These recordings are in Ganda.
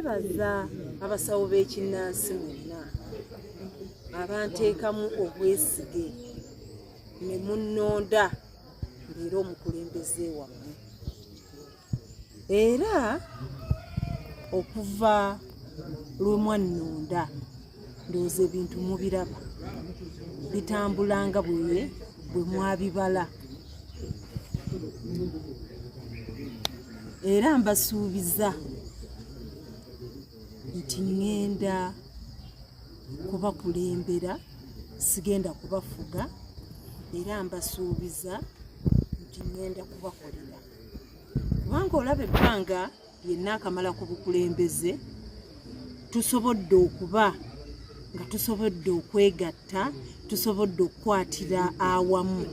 nebaza abasawo b'ekinnansi mwenna abanteekamu obwesige ne munnonda mbeera omukulembeze wammwe. Era okuva lwe mwannonda ndowooza ebintu mubiraba bitambulanga bwe mwabibala. Era mbasuubiza nti ŋŋenda kubakulembera, sigenda kubafuga. Era mbasuubiza nti ŋŋenda kubakolera, kubanga olaba ebbanga yenna akamala ku bukulembeze tusobodde okuba nga tusobodde okwegatta, tusobodde okukwatira awamu,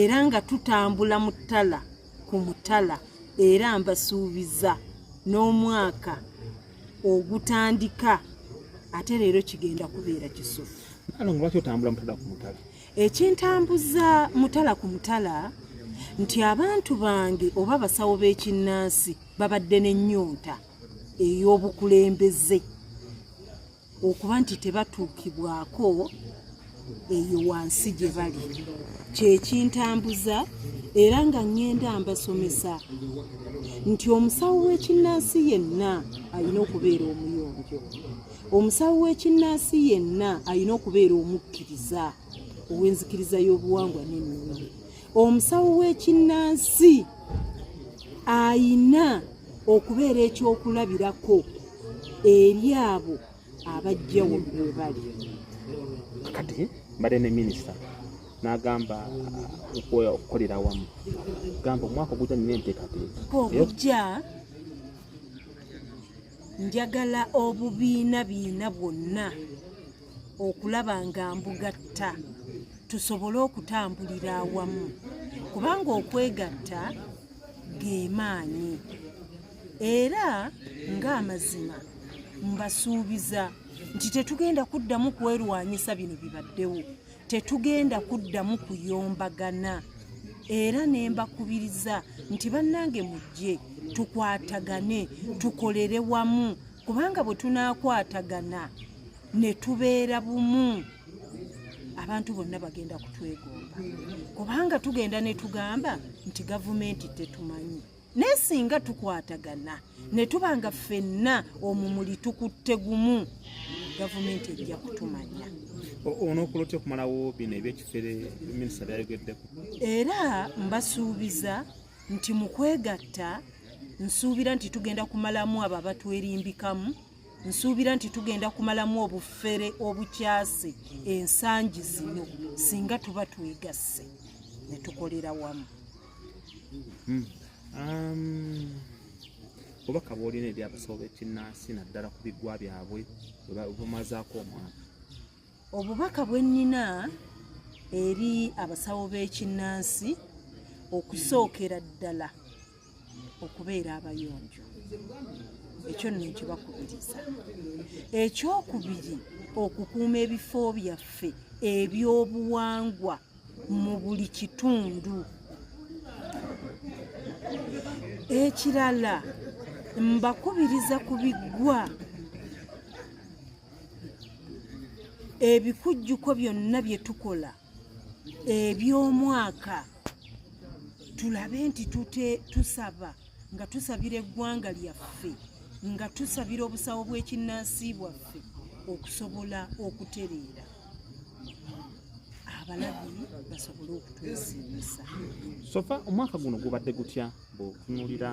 era nga tutambula mu ttala ku mutala. Era mbasuubiza n'omwaka ogutandika ate leero kigenda kubeera kisufu. Lwaki otambula mutala ku mutala? Ekintambuza mutala ku mutala nti abantu bange oba abasawo b'ekinnansi babadde n'ennyonta ey'obukulembeze, okuba nti tebatuukibwako eyo wansi gye bali. Kyekintambuza, era nga ŋŋenda mbasomesa nti omusawo w'ekinnansi yenna alina okubeera omuyonjo, omusawo w'ekinnansi yenna alina okubeera omukkiriza ow'enzikiriza y'obuwangwa n'ennono. Omusawo w'ekinnansi ayina okubeera ekyokulabirako eri abo abajja we bali. Kati mbadde ne minisita n'agamba okukolera wamu, gamba omwaka ogujja nina enteekateeka ogujja njagala obubiina bwonna okulaba nga mbugatta tusobole okutambulira awamu, kubanga okwegatta ge maanyi. Era ng'amazima mbasuubiza nti tetugenda kuddamu kwerwanyisa bino bibaddewo, tetugenda kuddamu kuyombagana. Era ne mbakubiriza nti bannange mujje tukwatagane, tukolere wamu, kubanga bwe tunaakwatagana ne tubeera bumu abantu bonna bagenda kutwegomba, kubanga tugenda ne tugamba nti gavumenti tetumanyi. Naye singa tukwatagana ne tubanga ffenna omumuli tukutte gumu, gavumenti ejja kutumanya. Onookola otya okumalawo bino ebyekifere minisita byayogeddeko? Era mbasuubiza nti mu kwegatta nsuubira nti tugenda kumalamu abo abatwerimbikamu, nsuubira nti tugenda kumalamu obufere obukyase ensangi zino singa tuba twegasse ne tukolera wamu. Obubaka bw'olina eri abasawo b'ekinnansi naddala ku biggwa byabwe bumazaako omwaka? Obubaka bwe nnina eri abasawo b'ekinnansi okusookera ddala okubeera abayonjo, ekyo nno nkibakubiriza. Ekyokubiri, okukuuma ebifo byaffe eby'obuwangwa mu buli kitundu. Ekirala, mbakubiriza ku biggwa ebikujjuko byonna bye tukola eby'omwaka tulabe nti tusaba nga tusabira eggwanga lyaffe, nga tusabira obusawo bw'ekinnansi bwaffe okusobola okutereera, abalabi basobole okutwesiimisa. Sofa omwaka guno gubadde gutya bw'otunuulira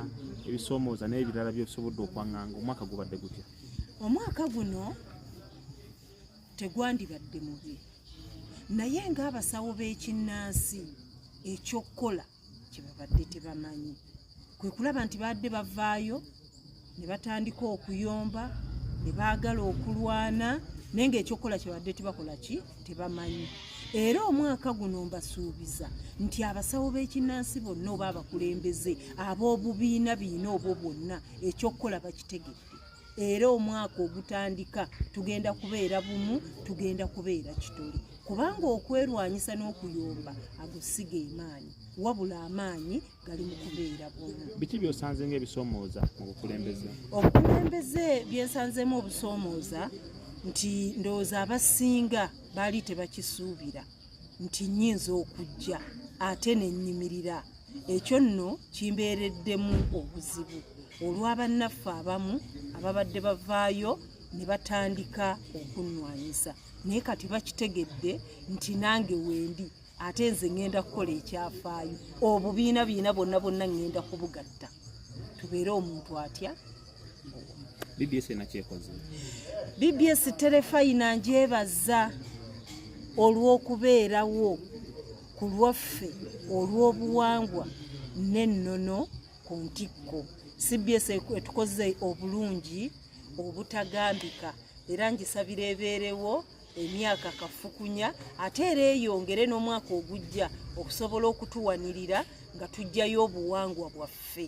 ebisoomooza n'ebirala by'osobodde okwaŋŋanga? Omwaka gubadde gutya? Omwaka guno tegwandibadde mubi, naye ng'abasawo b'ekinnansi ekyokukola kye babadde tebamanyi kwe kulaba nti badde bavaayo ne batandika okuyomba, ne baagala okulwana, naye ng'ekyokukola kye badde tebakola ki tebamanyi. Era omwaka guno mbasuubiza nti abasawo b'ekinnansi bonna oba abakulembeze ab'obubiina biina obwo bwonna ekyokukola bakitegedde, era omwaka ogutandika tugenda kubeera bumu, tugenda kubeera kitole, kubanga okwerwanyisa n'okuyomba agusiga emaanyi, wabula amaanyi gali mu kubeera bumu. Biki by'osanze ng'ebisoomooza mu bukulembeze? Obukulembeze byensanzemu obusoomooza nti ndowooza abasinga baali tebakisuubira nti nnyinza okujja ate ne nnyimirira. Ekyo nno kimbeereddemu obuzibu olw'abannaffe abamu ababadde bavaayo ne batandika okunnwanyisa, naye kati bakitegedde nti nange wendi ate nze ngenda kukola ekyafaayo, obubiina bonna ngenda kubugatta, tubeere omuntu atya. BBS enakyekoze? BBS terefayina njebaza olw'okubeerawo ku lwaffe olw'obuwangwa n'ennono ku ntikko. CBS etukoze obulungi obutagambika, era ngisabira ebeerewo emyaka kafukunya, ate era eyongere n'omwaka ogujja okusobola okutuwanirira nga tujjayo obuwangwa bwaffe.